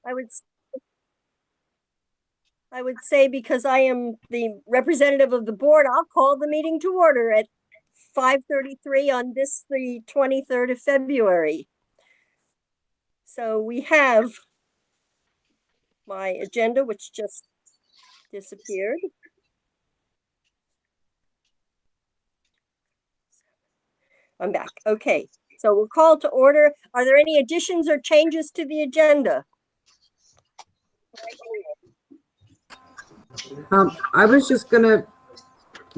I would say, because I am the representative of the board, I'll call the meeting to order at 5:33 on this, the 23rd of February. So we have my agenda, which just disappeared. I'm back. Okay, so we'll call to order. Are there any additions or changes to the agenda? I was just gonna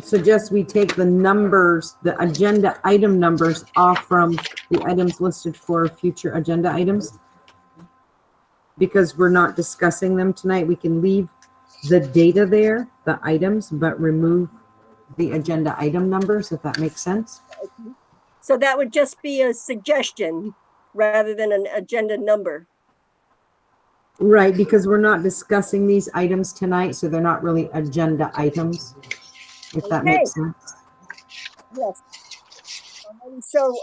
suggest we take the numbers, the agenda item numbers off from the items listed for future agenda items. Because we're not discussing them tonight, we can leave the data there, the items, but remove the agenda item numbers, if that makes sense. So that would just be a suggestion rather than an agenda number. Right, because we're not discussing these items tonight, so they're not really agenda items, if that makes sense. Yes. So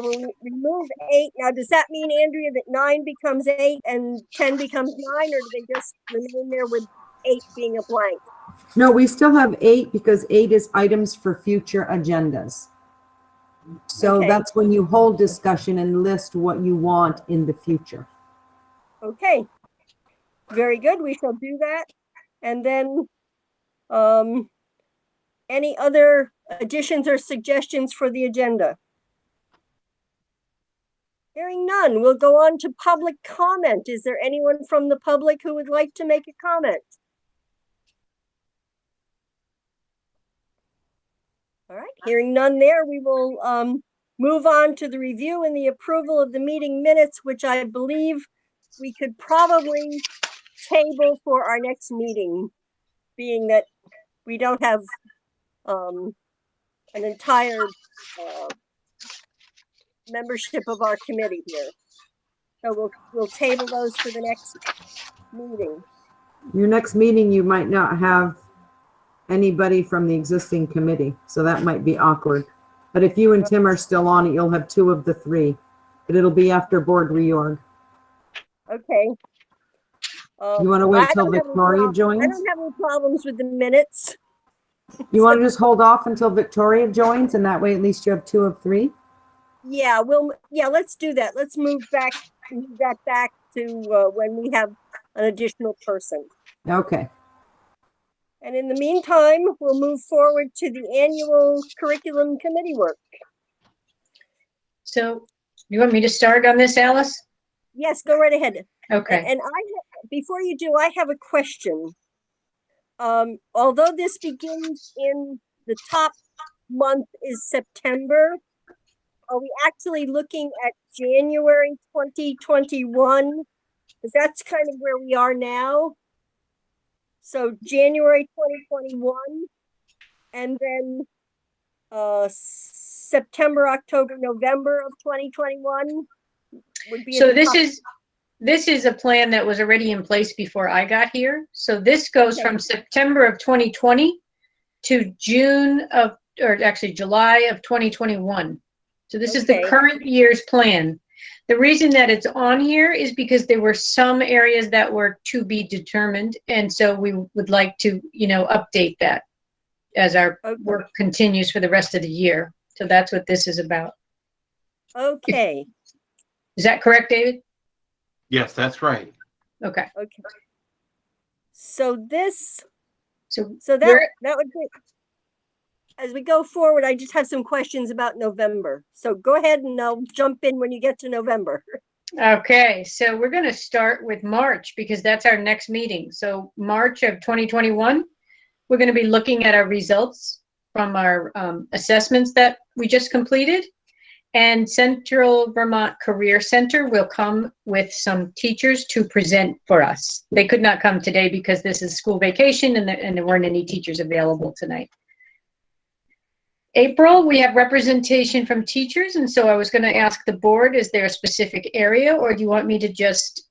we'll remove 8. Now, does that mean, Andrea, that 9 becomes 8 and 10 becomes 9, or do they just remain there with 8 being a blank? No, we still have 8 because 8 is items for future agendas. So Okay. That's when you hold discussion and list what you want in the future. Okay. Very good. We shall do that. And then any other additions or suggestions for the agenda? Hearing none, we'll go on to public comment. Is there anyone from the public who would like to make a comment? All right, hearing none there, we will move on to the review and the approval of the meeting minutes, which I believe we could probably table for our next meeting, being that we don't have an entire membership of our committee here. So we'll table those for the next meeting. Your next meeting, you might not have anybody from the existing committee, so that might be awkward. But if you and Tim are still on it, you'll have 2 of the 3, but it'll be after board reorg. Okay. You want to wait till Victoria joins? I don't have any problems with the minutes. You want to just hold off until Victoria joins, and that way at least you have 2 of 3? Yeah, let's do that. Let's move that back to when we have an additional person. Okay. And in the meantime, we'll move forward to the annual curriculum committee work. So you want me to start on this, Alice? Yes, go right ahead. Okay. And before you do, I have a question. Although this begins in the top month is September, are we actually looking at January 2021? Because that's kind of where we are now. So January 2021, and then September, October, November of 2021 would be. So this is a plan that was already in place before I got here. So this goes from September of 2020 to July of 2021. So this is the current year's plan. The reason that it's on here is because there were some areas that were to be determined. And so we would like to, update that as our work continues for the rest of the year. So that's what this is about. Okay. Is that correct, David? Yes, that's right. Okay. Okay. So that would be, as we go forward, I just have some questions about November. So go ahead and I'll jump in when you get to November. Okay, so we're going to start with March because that's our next meeting. So March of 2021, we're going to be looking at our results from our assessments that we just completed. And Central Vermont Career Center will come with some teachers to present for us. They could not come today because this is school vacation and there weren't any teachers available tonight. April, we have representation from teachers, and so I was going to ask the board, is there a specific area, or do you want me to just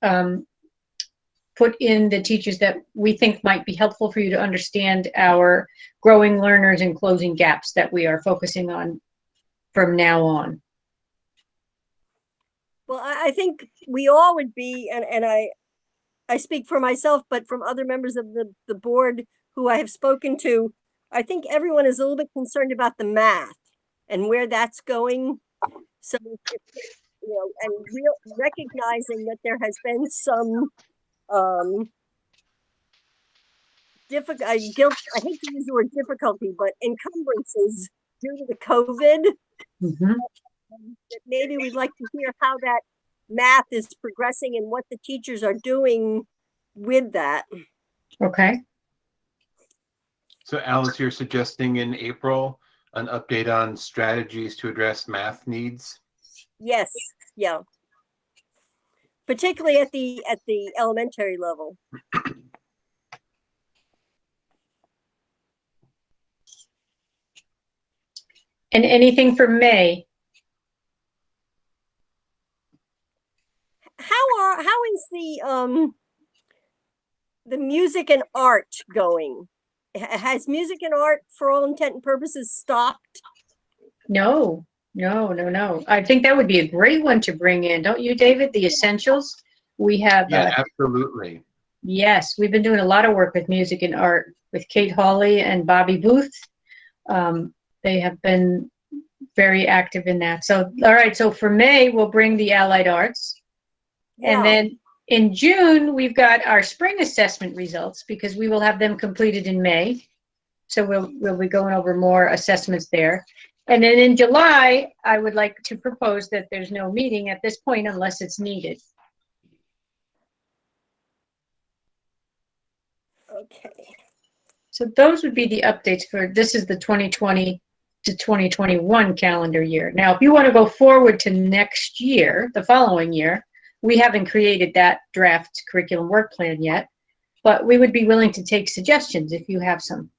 put in the teachers that we think might be helpful for you to understand our growing learners and closing gaps that we are focusing on from now on? Well, I think we all would be, and I speak for myself, but from other members of the board who I have spoken to, I think everyone is a little bit concerned about the math and where that's going. So, and recognizing that there has been some difficult, I hate to use the word difficulty, but encumbrances due to the COVID. That maybe we'd like to hear how that math is progressing and what the teachers are doing with that. Okay. So Alice, you're suggesting in April an update on strategies to address math needs? Yes, yeah. Particularly at the elementary level. And anything for May? How is the music and art going? Has music and art, for all intent and purposes, stopped? No. I think that would be a great one to bring in, don't you, David? The essentials. We have. Yeah, absolutely. Yes, we've been doing a lot of work with music and art with Kate Hawley and Bobby Booth. They have been very active in that. So, all right. So for May, we'll bring the allied arts. Yeah. And then in June, we've got our spring assessment results because we will have them completed in May. So we'll be going over more assessments there. And then in July, I would like to propose that there's no meeting at this point unless it's needed. Okay. So those would be the updates for, this is the 2020 to 2021 calendar year. Now, if you want to go forward to next year, the following year, we haven't created that draft curriculum work plan yet, but we would be willing to take suggestions if you have some.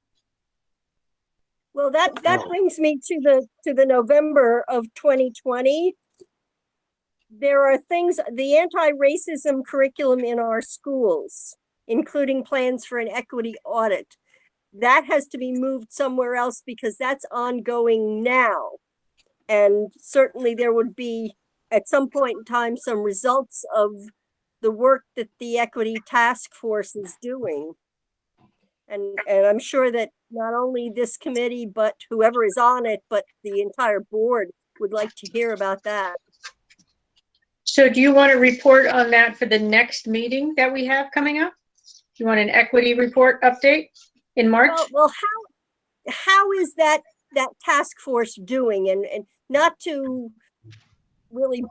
Well, that brings me to the November of 2020. There are things, the anti-racism curriculum in our schools, including plans for an equity audit, that has to be moved somewhere else because that's ongoing now. And certainly there would be, at some point in time, some results of the work that the equity task force is doing. And I'm sure that not only this committee, but whoever is on it, but the entire board would like to hear about that. So do you want to report on that for the next meeting that we have coming up? Do you want an equity report update in March? Well, how is that task force doing? And not to really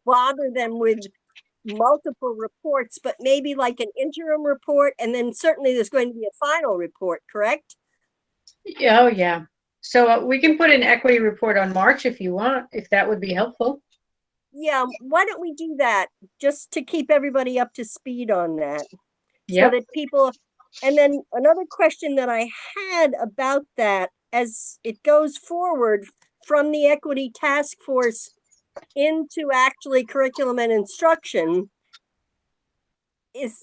bother them with multiple reports, but maybe like an interim report, and then certainly there's going to be a final report, correct? Oh, yeah. So we can put an equity report on March if you want, if that would be helpful. Yeah, why don't we do that, just to keep everybody up to speed on that? Yeah. So that people, and then another question that I had about that, as it goes forward from the equity task force into actually curriculum and instruction, is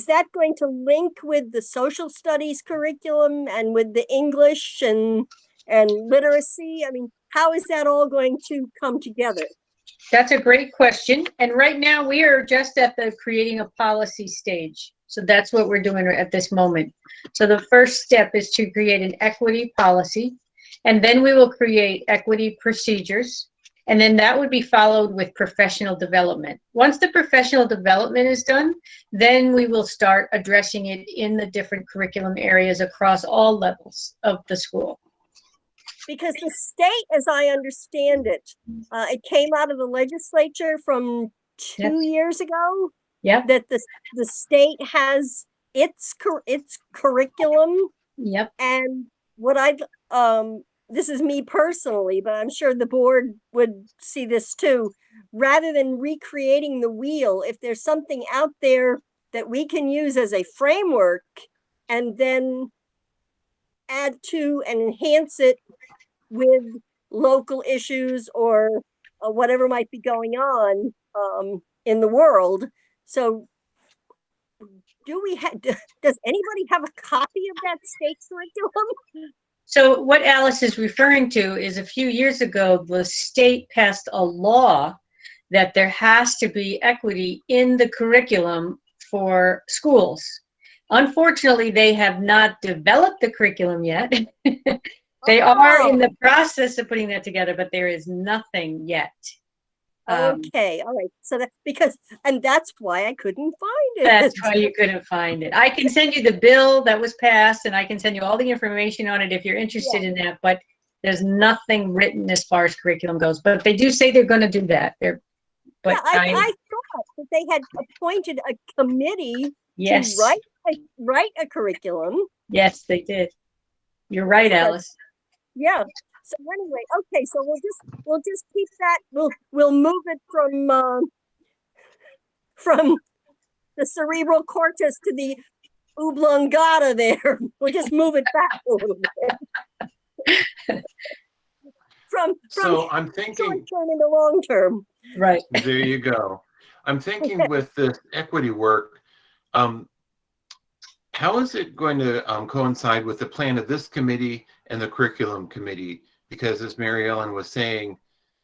that going to link with the social studies curriculum and with the English and literacy? I mean, how is that all going to come together? That's a great question. And right now we are just at the creating a policy stage. So that's what we're doing at this moment. So the first step is to create an equity policy, and then we will create equity procedures. And then that would be followed with professional development. Once the professional development is done, then we will start addressing it in the different curriculum areas across all levels of the school. Because the state, as I understand it, it came out of the legislature from 2 years ago. Yeah. That the state has its curriculum. Yep. And what this is me personally, but I'm sure the board would see this too. Rather than recreating the wheel, if there's something out there that we can use as a framework and then add to and enhance it with local issues or whatever might be going on in the world. So does anybody have a copy of that state curriculum? So what Alice is referring to is a few years ago, the state passed a law that there has to be equity in the curriculum for schools. Unfortunately, they have not developed the curriculum yet. They are in the process of putting that together, but there is nothing yet. Okay, all right. So that and that's why I couldn't find it. That's why you couldn't find it. I can send you the bill that was passed, and I can send you all the information on it if you're interested in that, but there's nothing written as far as curriculum goes. But they do say they're going to do that. I thought that they had appointed a committee yes, to write a curriculum. Yes, they did. You're right, Alice. Yeah. So anyway, okay. So we'll just keep that. We'll move it from the cerebral cortex to the oblongata. There, we'll just move it back a little bit. So I'm thinking short term into long term. Right. There you go. I'm thinking with this equity work, how is it going to coincide with the plan of this committee and the curriculum committee? Because as Mary Ellen was saying,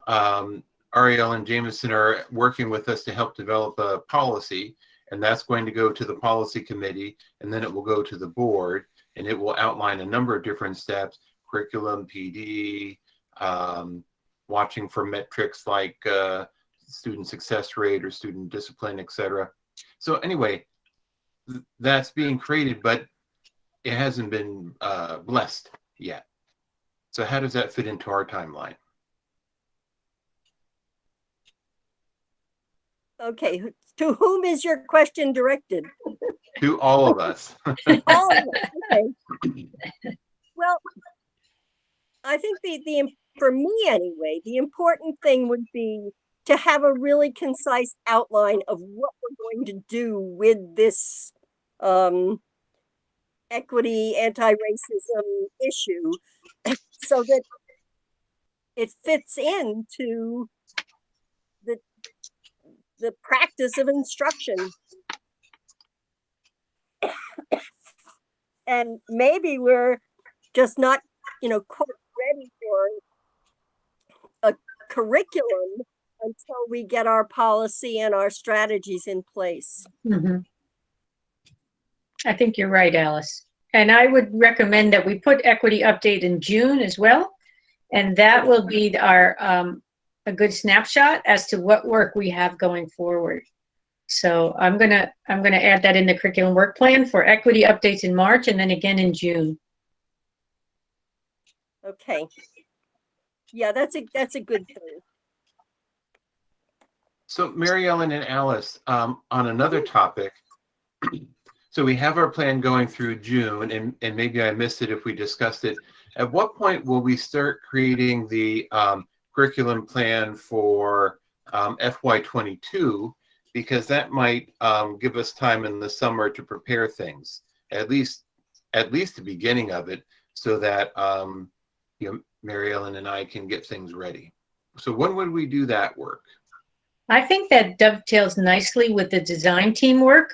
Ariel and Jameson are working with us to help develop a policy, and that's going to go to the policy committee, and then it will go to the board, and it will outline a number of different steps: curriculum, PD, watching for metrics like student success rate or student discipline, etc. So anyway, that's being created, but it hasn't been blessed yet. So how does that fit into our timeline? Okay, to whom is your question directed? To all of us. All of us. Okay. Well, I think for me anyway, the important thing would be to have a really concise outline of what we're going to do with this equity, anti-racism issue, so that it fits into the practice of instruction. And maybe we're just not, quite ready for a curriculum until we get our policy and our strategies in place. Mm-hmm. I think you're right, Alice. And I would recommend that we put equity update in June as well. And that will be our a good snapshot as to what work we have going forward. So I'm gonna add that in the curriculum work plan for equity updates in March and then again in June. Okay. Yeah, that's a good thing. So Mary Ellen and Alice, on another topic, so we have our plan going through June, and maybe I missed it if we discussed it. At what point will we start creating the curriculum plan for FY22? Because that might give us time in the summer to prepare things, at least the beginning of it, so that Mary Ellen and I can get things ready. So when would we do that work? I think that dovetails nicely with the design team work.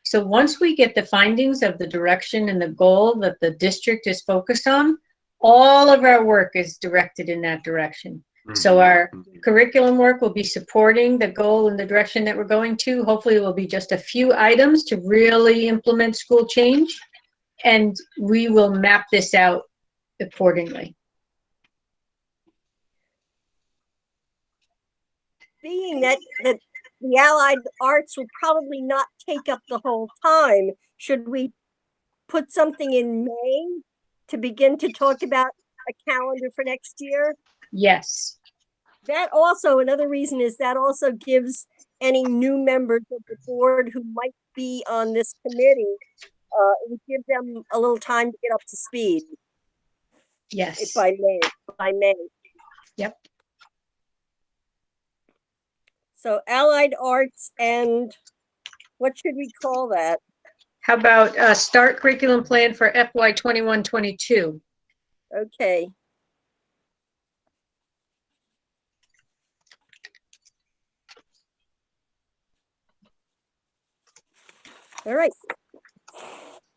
So once we get the findings of the direction and the goal that the district is focused on, all of our work is directed in that direction. Mm-hmm. So our curriculum work will be supporting the goal and the direction that we're going to. Hopefully it will be just a few items to really implement school change, and we will map this out accordingly. Being that the allied arts will probably not take up the whole time, should we put something in May to begin to talk about a calendar for next year? Yes. That also, another reason is that also gives any new members of the board who might be on this committee, it would give them a little time to get up to speed. Yes. By May. Yep. So allied arts, and what should we call that? How about start curriculum plan for FY 21-22? Okay. All right.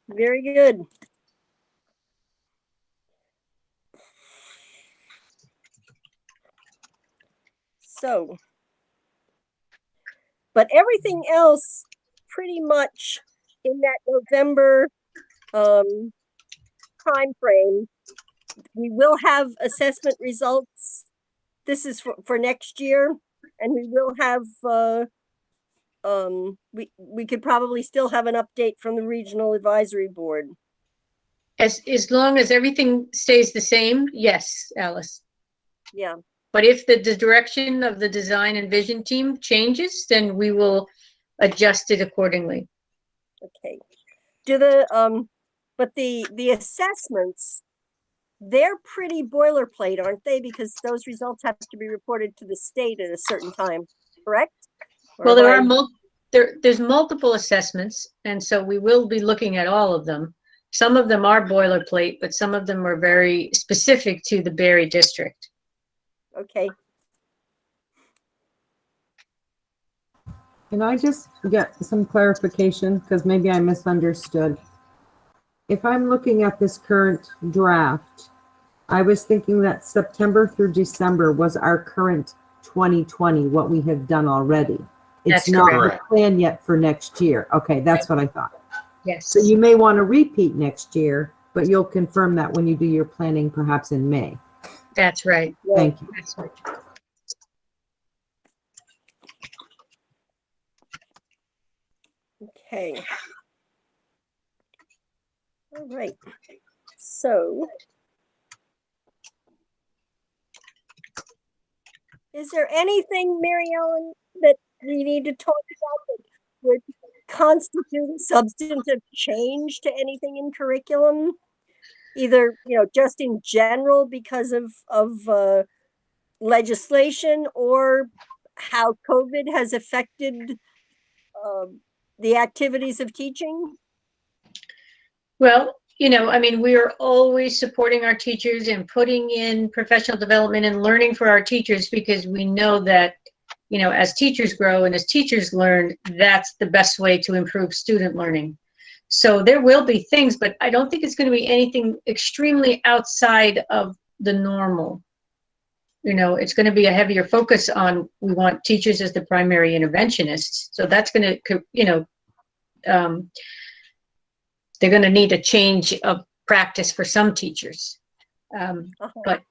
Very good. So But everything else pretty much in that November time frame. We will have assessment results. This is for next year, and we will have we could probably still have an update from the regional advisory board. As long as everything stays the same, yes, Alice. Yeah. But if the direction of the design and vision team changes, then we will adjust it accordingly. Okay. But the assessments, they're pretty boilerplate, aren't they? Because those results have to be reported to the state at a certain time, correct? Well, there's multiple assessments, and so we will be looking at all of them. Some of them are boilerplate, but some of them are very specific to the Barre district. Okay. Can I just get some clarification? Because maybe I misunderstood. If I'm looking at this current draft, I was thinking that September through December was our current 2020, what we have done already. It's That's not the correct. plan yet for next year. Okay, that's what I thought. Yes. So you may want to repeat next year, but you'll confirm that when you do your planning, perhaps in May. That's right. Thank you. That's right. Okay. All right. So, is there anything, Mary Ellen, that we need to talk about that would constitute substantive change to anything in curriculum? Either, just in general because of legislation, or how COVID has affected the activities of teaching? Well, I mean, we are always supporting our teachers and putting in professional development and learning for our teachers, because we know that, as teachers grow and as teachers learn, that's the best way to improve student learning. So there will be things, but I don't think it's going to be anything extremely outside of the normal. It's going to be a heavier focus on, we want teachers as the primary interventionists. So that's going to, they're going to need a change of practice for some teachers. But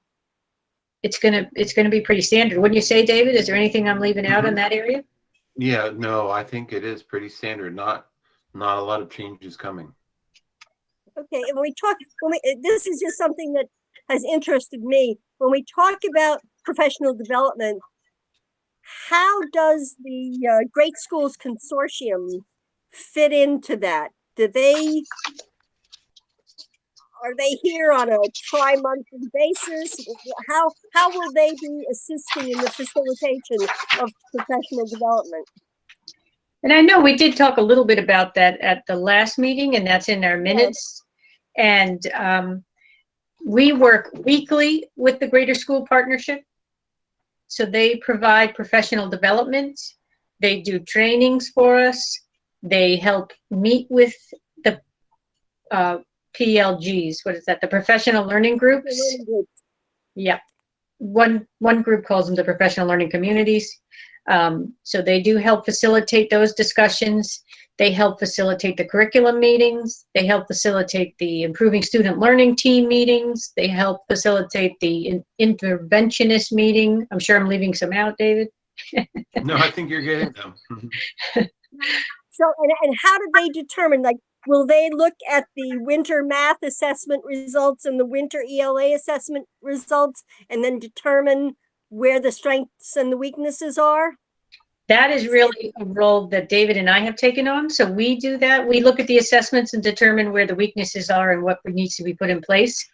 it's going to be pretty standard. Wouldn't you say, David? Is there anything I'm leaving out in that area? Yeah, no, I think it is pretty standard. Not a lot of changes coming. Okay, and this is just something that has interested me. When we talk about professional development, how does the Great Schools Consortium fit into that? Are they here on a tri-monthly basis? How will they be assisting in the facilitation of professional development? And I know we did talk a little bit about that at the last meeting, and that's in our minutes. And we work weekly with the Greater School Partnership. So they provide professional development. They do trainings for us. They help meet with the PLGs. What is that? The professional learning groups. Yeah. One group calls them the professional learning communities. So they do help facilitate those discussions. They help facilitate the curriculum meetings. They help facilitate the improving student learning team meetings. They help facilitate the interventionist meeting. I'm sure I'm leaving some out, David. No, I think you're getting them. So, and how do they determine, will they look at the winter math assessment results and the winter ELA assessment results and then determine where the strengths and the weaknesses are? That is really a role that David and I have taken on. So we do that. We look at the assessments and determine where the weaknesses are and what needs to be put in place.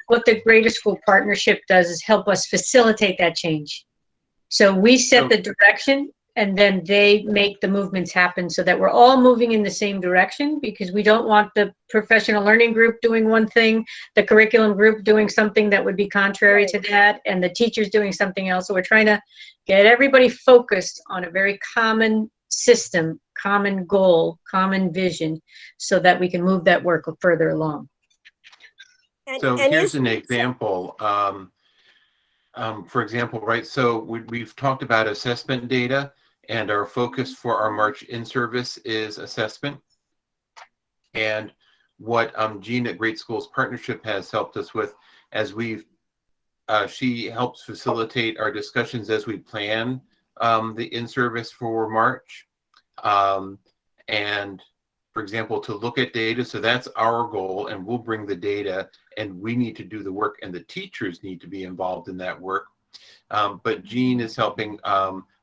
What the Greater School Partnership does is help us facilitate that change. So we set the direction, and then they make the movements happen so that we're all moving in the same direction, because we don't want the professional learning group doing one thing, the curriculum group doing something that would be contrary to that, and the teachers doing something else. So we're trying to get everybody focused on a very common system, common goal, common vision, so that we can move that work further along. So here's an example. For example, right, so we've talked about assessment data, And our focus for our March in-service is assessment. And what Jean at Great Schools Partnership has helped us with, as she helps facilitate our discussions as we plan the in-service for March. And for example, to look at data, so that's our goal, and we'll bring the data, and we need to do the work, and the teachers need to be involved in that work. But Jean is helping.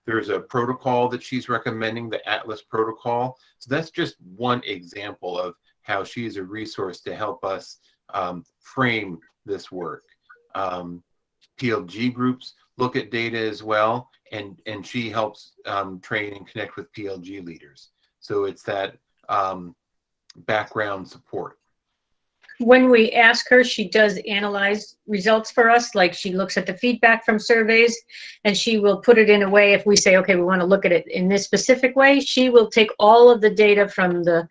There's a protocol that she's recommending, the Atlas protocol. So that's just one example of how she is a resource to help us frame this work. PLG groups look at data as well, and she helps train and connect with PLG leaders. So it's that background support. When we ask her, she does analyze results for us. Like, she looks at the feedback from surveys, and she will put it in a way, if we say, okay, we want to look at it in this specific way, she will take all of the data from the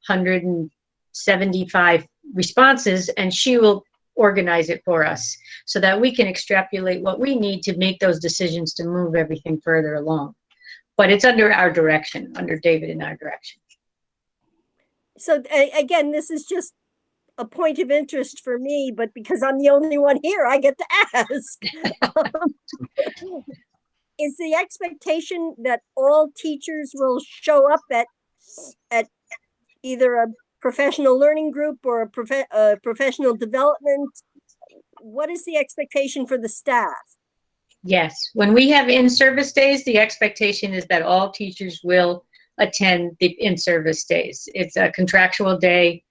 175 responses, and she will organize it for us so that we can extrapolate what we need to make those decisions to move everything further along. But it's under our direction, under David and our direction. So again, this is just a point of interest for me, but because I'm the only one here, I get to ask. Is the expectation that all teachers will show up at either a professional learning group or a professional development? What is the expectation for the staff? Yes, when we have in-service days, the expectation is that all teachers will attend the in-service days. It's a contractual day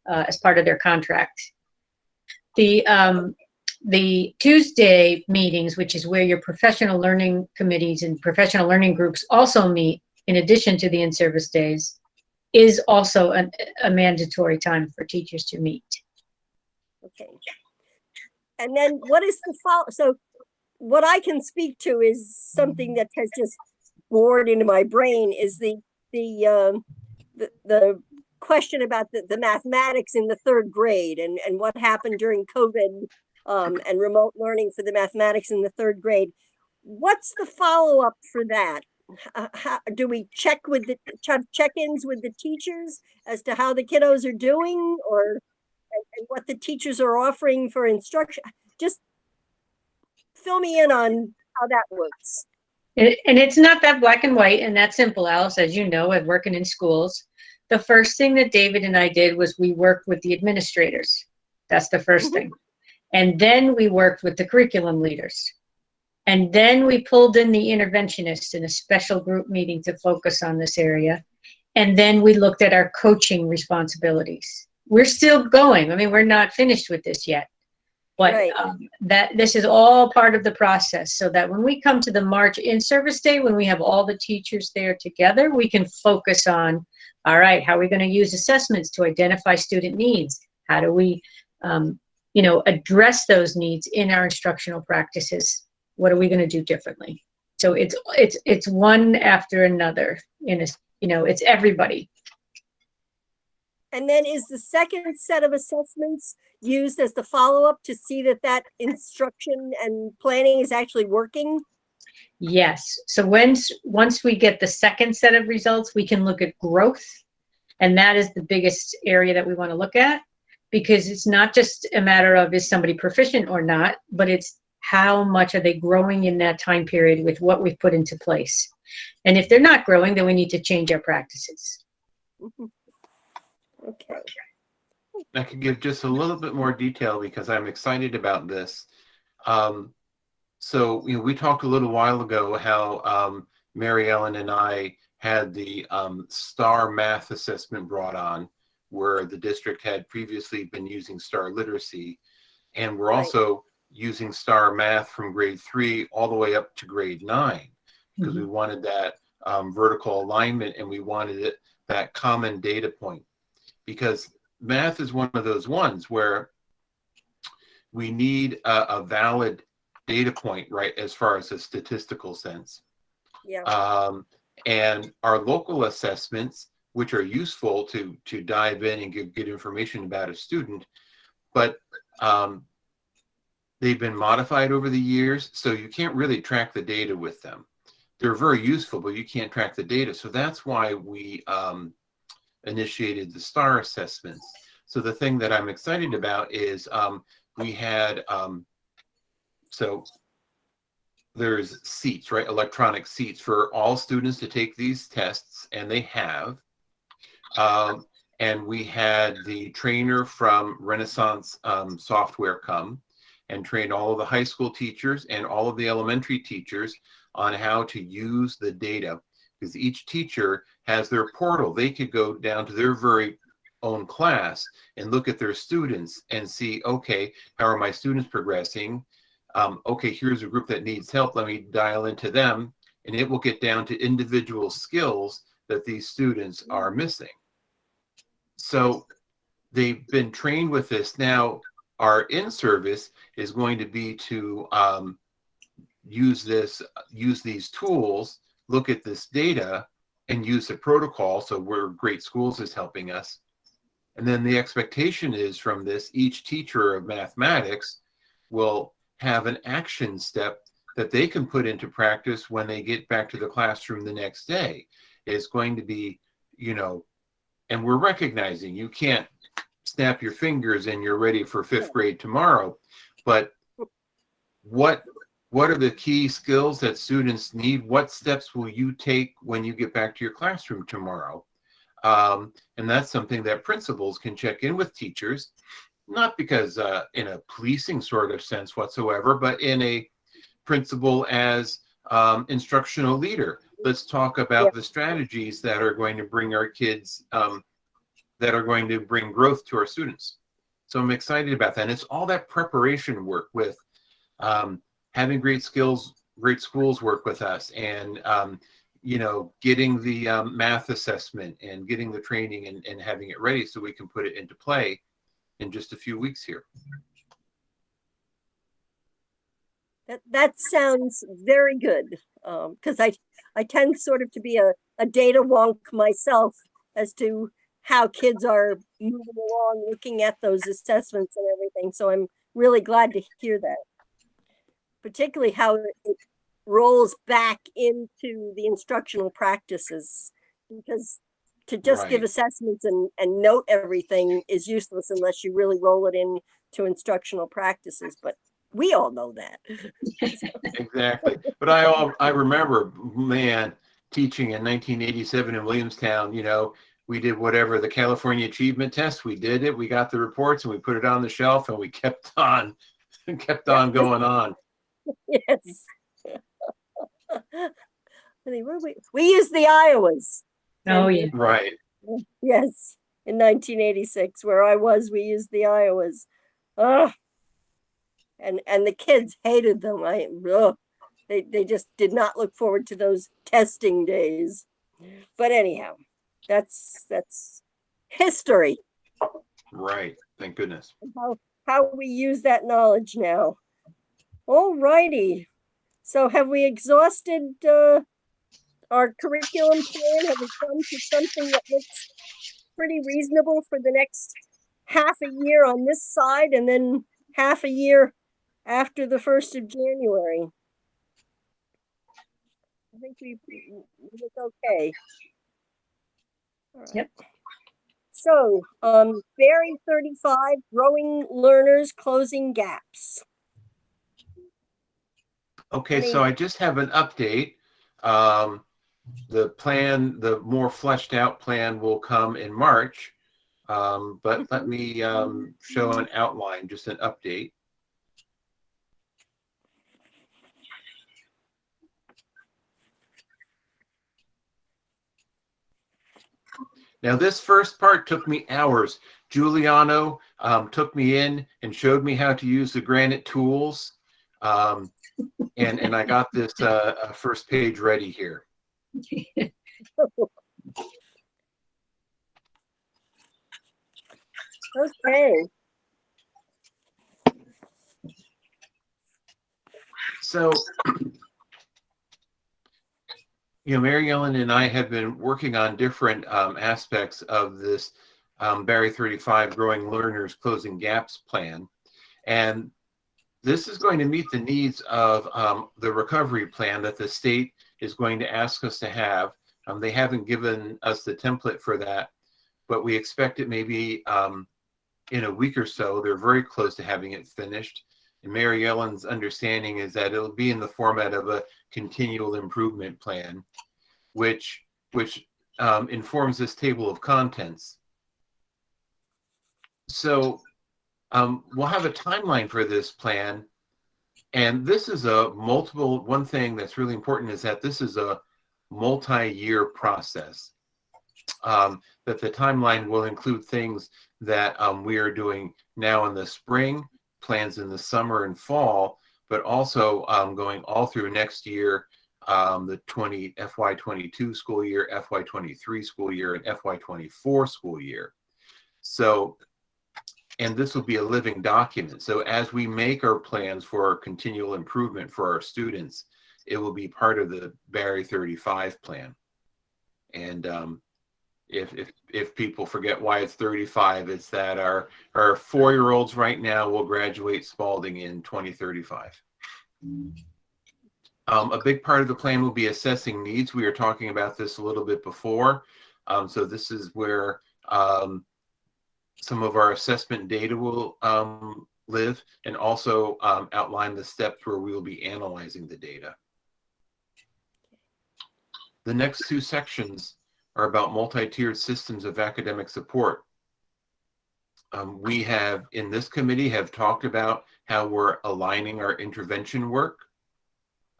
as part of their contract. The Tuesday meetings, which is where your professional learning committees and professional learning groups also meet, in addition to the in-service days, is also a mandatory time for teachers to meet. Okay. And then what is the follow? So what I can speak to is something that has just bored into my brain is the question about the mathematics in the third grade and what happened during COVID and remote learning for the mathematics in the third grade. What's the follow-up for that? How, do we check-ins with the teachers as to how the kiddos are doing, or and what the teachers are offering for instruction? Just fill me in on how that works. And it's not that black and white and that simple, Alice, as you know, at working in schools. The first thing that David and I did was we worked with the administrators. That's the first thing. And then we worked with the curriculum leaders. And then we pulled in the interventionists in a special group meeting to focus on this area. And then we looked at our coaching responsibilities. We're still going. I mean, we're not finished with this yet. But right. That this is all part of the process, so that when we come to the March in-service day, when we have all the teachers there together, we can focus on, all right, how are we going to use assessments to identify student needs? How do we, address those needs in our instructional practices? What are we going to do differently? So it's one after another. It's everybody. And then is the second set of assessments used as the follow-up to see that instruction and planning is actually working? Yes. So once we get the second set of results, we can look at growth. And that is the biggest area that we want to look at, because it's not just a matter of is somebody proficient or not, but it's how much are they growing in that time period with what we've put into place. And if they're not growing, then we need to change our practices. Okay. I could give just a little bit more detail because I'm excited about this. So, we talked a little while ago how Mary Ellen and I had the STAR math assessment brought on, where the district had previously been using STAR literacy. And we're also using STAR math from grade 3 all the way up to grade 9, because we wanted that vertical alignment, and we wanted that common data point. Because math is one of those ones where we need a valid data point, right, as far as a statistical sense. Yeah. And our local assessments, which are useful to dive in and get information about a student, but they've been modified over the years, so you can't really track the data with them. they're very useful, but you can't track the data. So that's why we initiated the STAR assessments. So the thing that I'm excited about is we had, so there's seats, right? Electronic seats for all students to take these tests, and they have. And we had the trainer from Renaissance Software come and train all of the high school teachers and all of the elementary teachers on how to use the data, because each teacher has their portal. They could go down to their very own class and look at their students and see, okay, how are my students progressing? Okay, here's a group that needs help. Let me dial into them, and it will get down to individual skills that these students are missing. So they've been trained with this. Now, our in-service is going to be to use these tools, look at this data, and use the protocol. So where Great Schools is helping us. And then the expectation is from this, each teacher of mathematics will have an action step that they can put into practice when they get back to the classroom the next day. It's going to be, you know, and we're recognizing you can't snap your fingers and you're ready for fifth grade tomorrow, but what are the key skills that students need? What steps will you take when you get back to your classroom tomorrow? And that's something that principals can check in with teachers, not because in a policing sort of sense whatsoever, but in a principal as instructional leader. Let's talk about the strategies that are going to bring our kids, that are going to bring growth to our students. So I'm excited about that. And it's all that preparation work with having great schools work with us, and you know, getting the math assessment and getting the training and having it ready so we can put it into play in just a few weeks here. That sounds very good, because I tend sort of to be a data wonk myself as to how kids are moving along, looking at those assessments and everything. So I'm really glad to hear that, particularly how it rolls back into the instructional practices, because to just give assessments and note everything is useless unless you really roll it into instructional practices. But we all know that. Exactly. But I remember, man, teaching in 1987 in Williamstown, you know, we did whatever, the California Achievement Test, we did it, we got the reports and we put it on the shelf and we kept on going on. Yes. We used the Iowas. Oh, yeah. Right. Yes. In 1986, where I was, we used the Iowas. And the kids hated them. They just did not look forward to those testing days. But anyhow, that's history. Right. Thank goodness. How we use that knowledge now. All righty. So have we exhausted our curriculum plan? Have we come to something that looks pretty reasonable for the next half a year on this side, and then half a year after the 1st of January? I think we look okay. All right. Yep. So, Barry 35, growing learners, closing gaps. Okay, so I just have an update. The plan, the more fleshed out plan will come in March, but let me show an outline, just an update. Now, this first part took me hours. Giuliano took me in and showed me how to use the Granite tools. And I got this first page ready here. Okay. So, you know, Mary Ellen and I have been working on different aspects of this Barry 35 Growing Learners Closing Gaps plan. And this is going to meet the needs of the recovery plan that the state is going to ask us to have. They haven't given us the template for that, but we expect it maybe in a week or so. They're very close to having it finished. And Mary Ellen's understanding is that it'll be in the format of a continual improvement plan, which informs this table of contents. So we'll have a timeline for this plan. And this is one thing that's really important is that this is a multi-year process. That the timeline will include things that we are doing now in the spring, plans in the summer and fall, but also going all through next year, the FY22 school year, FY23 school year, and FY24 school year. So, and this will be a living document. So as we make our plans for our continual improvement for our students, it will be part of the Barry 35 plan. And if people forget why it's 35, it's that our 4-year-olds right now will graduate Spalding in 2035. A big part of the plan will be assessing needs. We were talking about this a little bit before. So this is where some of our assessment data will live, and also outline the steps where we will be analyzing the data. The next 2 sections are about multi-tiered systems of academic support. We have, in this committee, have talked about how we're aligning our intervention work.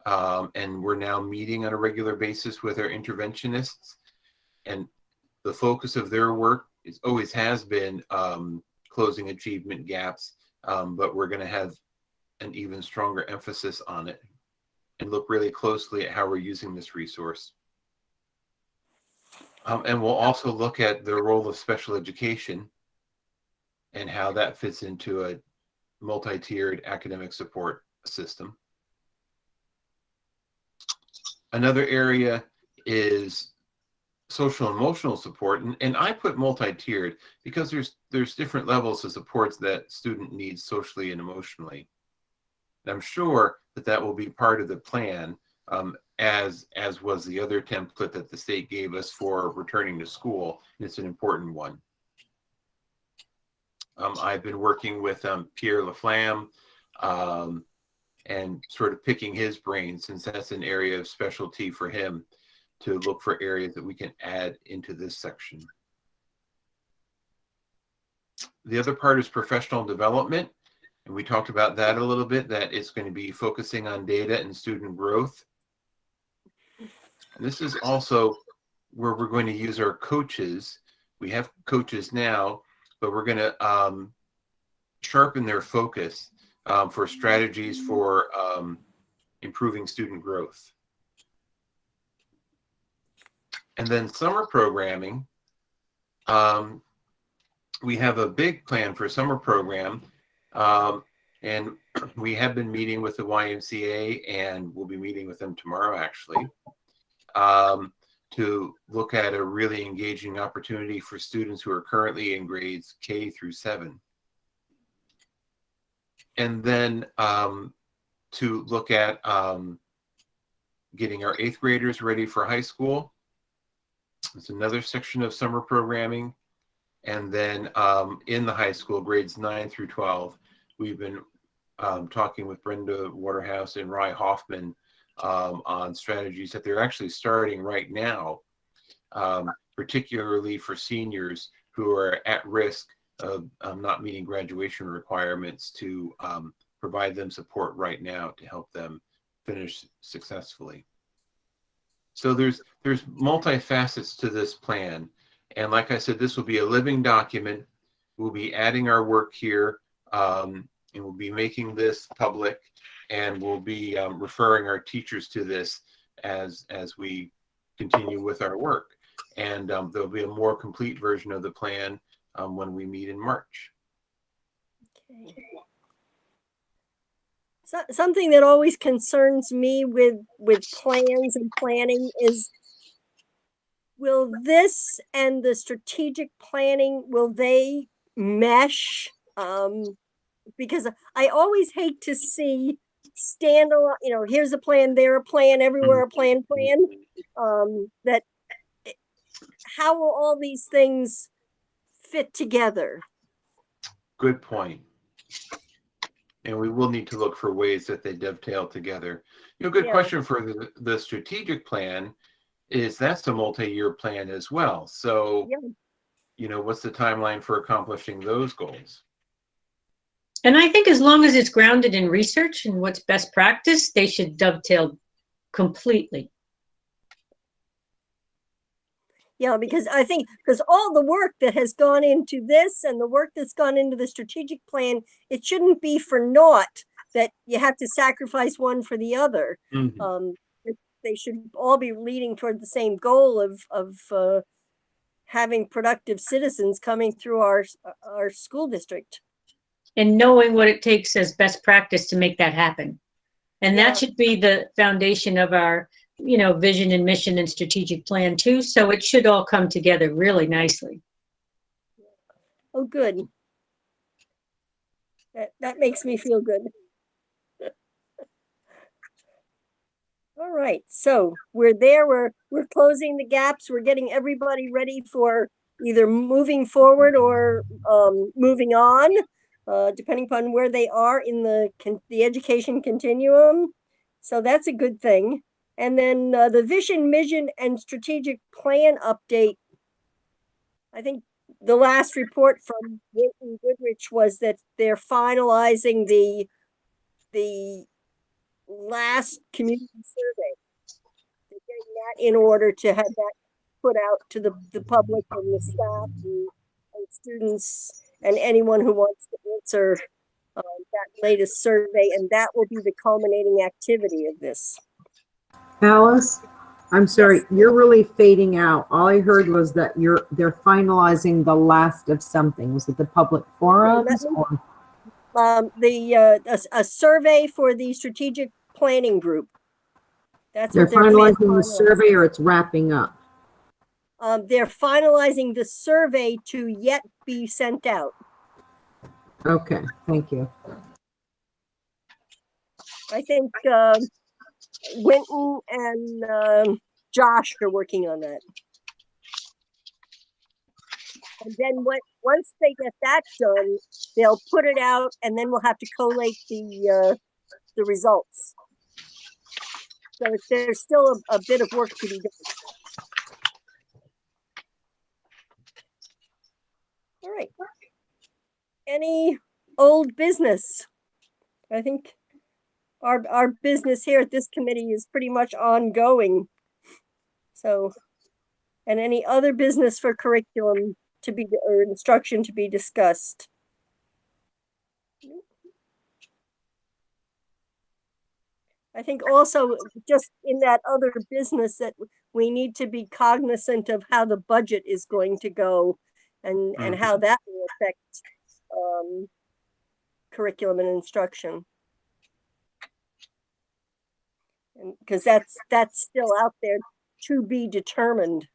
And we're now meeting on a regular basis with our interventionists. And the focus of their work always has been closing achievement gaps, but we're going to have an even stronger emphasis on it and look really closely at how we're using this resource. And we'll also look at the role of special education and how that fits into a multi-tiered academic support system. Another area is social and emotional support, and I put multi-tiered because there's different levels of supports that student needs socially and emotionally. And I'm sure that will be part of the plan, as was the other template that the state gave us for returning to school, and it's an important one. I've been working with Pierre Laflamme and sort of picking his brain, since that's an area of specialty for him, to look for areas that we can add into this section. The other part is professional development, and we talked about that a little bit, that it's going to be focusing on data and student growth. And this is also where we're going to use our coaches. We have coaches now, but we're going to sharpen their focus for strategies for improving student growth. And then summer programming, we have a big plan for summer program, and we have been meeting with the YMCA, and we'll be meeting with them tomorrow actually, to look at a really engaging opportunity for students who are currently in grades K through 7. And then to look at getting our 8th graders ready for high school. It's another section of summer programming. And then in the high school, grades 9 through 12, we've been talking with Brenda Waterhouse and Rye Hoffman on strategies that they're actually starting right now, particularly for seniors who are at risk of not meeting graduation requirements, to provide them support right now to help them finish successfully. So there's multi-facets to this plan. And like I said, this will be a living document. We'll be adding our work here, and we'll be making this public, and we'll be referring our teachers to this as we continue with our work. And there'll be a more complete version of the plan when we meet in March. Okay. So, something that always concerns me with plans and planning is, will this and the strategic planning, will they mesh? Because I always hate to see standalone, here's a plan, there a plan, everywhere a plan, that how will all these things fit together? Good point. And we will need to look for ways that they dovetail together. Good Yeah. question for the strategic plan is that's a multi-year plan as well. So, Yeah. what's the timeline for accomplishing those goals? And I think as long as it's grounded in research and what's best practice, they should dovetail completely. Yeah, because I think all the work that has gone into this and the work that's gone into the strategic plan, it shouldn't be for naught that you have to sacrifice one for the other. Mm-hmm. They should all be leading toward the same goal of having productive citizens coming through our school district. And knowing what it takes as best practice to make that happen. And that should be the foundation of our vision and mission and strategic plan too. So it should all come together really nicely. Oh, good. That makes me feel good. All right, so we're there. We're closing the gaps. We're getting everybody ready for either moving forward or moving on, depending upon where they are in the education continuum. So that's a good thing. And then the vision, mission, and strategic plan update. I think the last report from Whitney Goodrich was that they're finalizing the last community survey. They're getting that in order to have that put out to the public and the staff and students and anyone who wants to answer that latest survey, and that will be the culminating activity of this. Alice, I'm sorry, Yes. you're really fading out. All I heard was that they're finalizing the last of something. Was it the public forums? Or? A survey for the strategic planning group. That's They're what they're finalizing the survey, or it's wrapping up? They're finalizing the survey to yet be sent out. Okay, thank you. I think Winton and Josh are working on that. And then once they get that done, they'll put it out, and then we'll have to collate the results. So there's still a bit of work to be done. All right. Any old business? I think our business here at this committee is pretty much ongoing. So, and any other business for curriculum or instruction to be discussed? I think also just in that other business that we need to be cognizant of how the budget is going to go and how that will affect curriculum and instruction. Because that's still out there to be determined.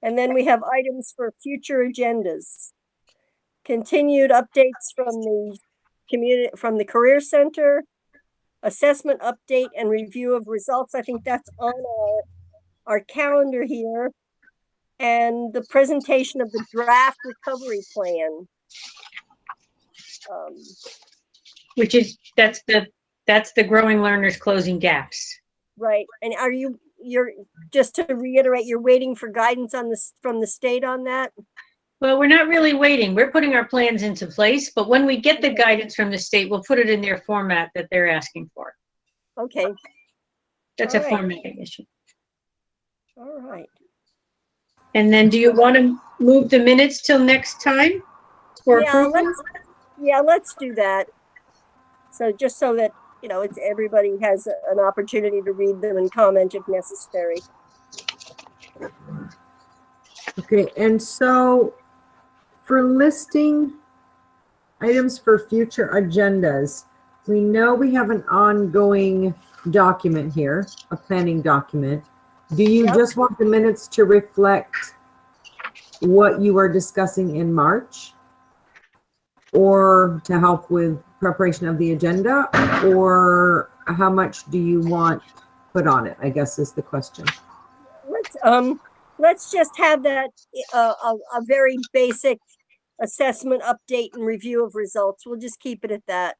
And then we have items for future agendas. Continued updates from the Career Center, assessment update and review of results. I think that's on our calendar here. And the presentation of the draft recovery plan. Which is, that's the growing learners closing gaps. Right. And you're just to reiterate, you're waiting for guidance from the state on that? Well, we're not really waiting. We're putting our plans into place, but when we get the guidance from the state, we'll put it in their format that they're asking for. Okay. That's All a right. formatting issue. All right. And then do you want to move the minutes till next time for approval? Let's do that. So just so that, everybody has an opportunity to read them and comment if necessary. Okay, and so for listing items for future agendas, we know we have an ongoing document here, a planning document. Do you just want the minutes to reflect what you are discussing in March? or to help with preparation of the agenda, or how much do you want put on it, I guess is the question. Let's just have that a very basic assessment update and review of results. We'll just keep it at that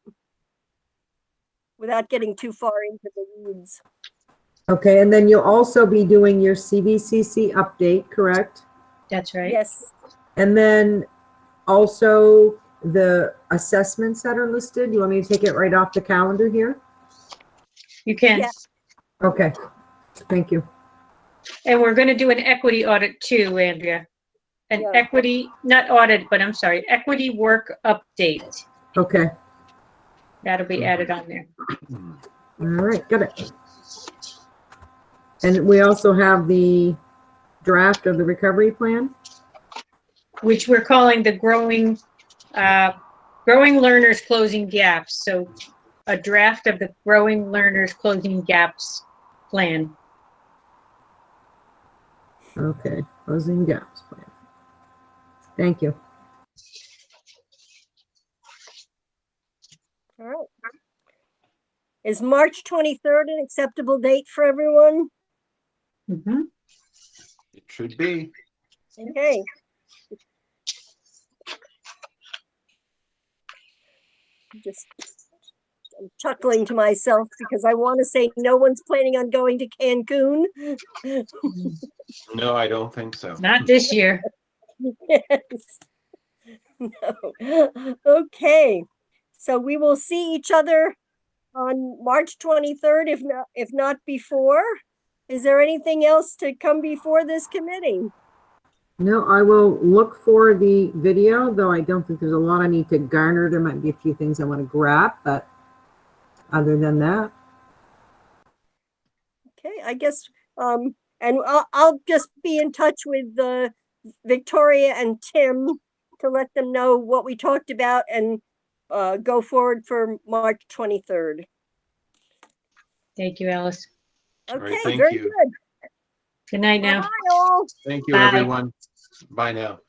without getting too far into the weeds. Okay, and then you'll also be doing your CVCC update, correct? That's right. Yes. And then also the assessments that are listed. You want me to take it right off the calendar here? You can. Yeah. Okay, thank you. And we're going to do an equity audit too, Andrea. An Yeah. equity, not audit, but I'm sorry, equity work update. Okay, That'll be added on there. all right, got it. And we also have the draft of the recovery plan. Which we're calling the growing learners closing gaps. So a draft of the growing learners closing gaps plan. Okay, closing gaps plan. Thank you. All right. Is March 23rd an acceptable date for everyone? Mm-hmm. It should be. Okay. I'm chuckling to myself because I want to say no one's planning on going to Cancun. No, I don't think so. Not this year. Yes. No. Okay. So we will see each other on March 23rd, if not before. Is there anything else to come before this committee? No, I will look for the video, though I don't think there's a lot I need to garner. There might be a few things I want to grab, but other than that. Okay, I guess, and I'll just be in touch with Victoria and Tim to let them know what we talked about and go forward for March 23rd. Thank you, Alice. All right, Okay, thank very you. good. Good night now. Bye all. Thank you, Bye. everyone. Bye now.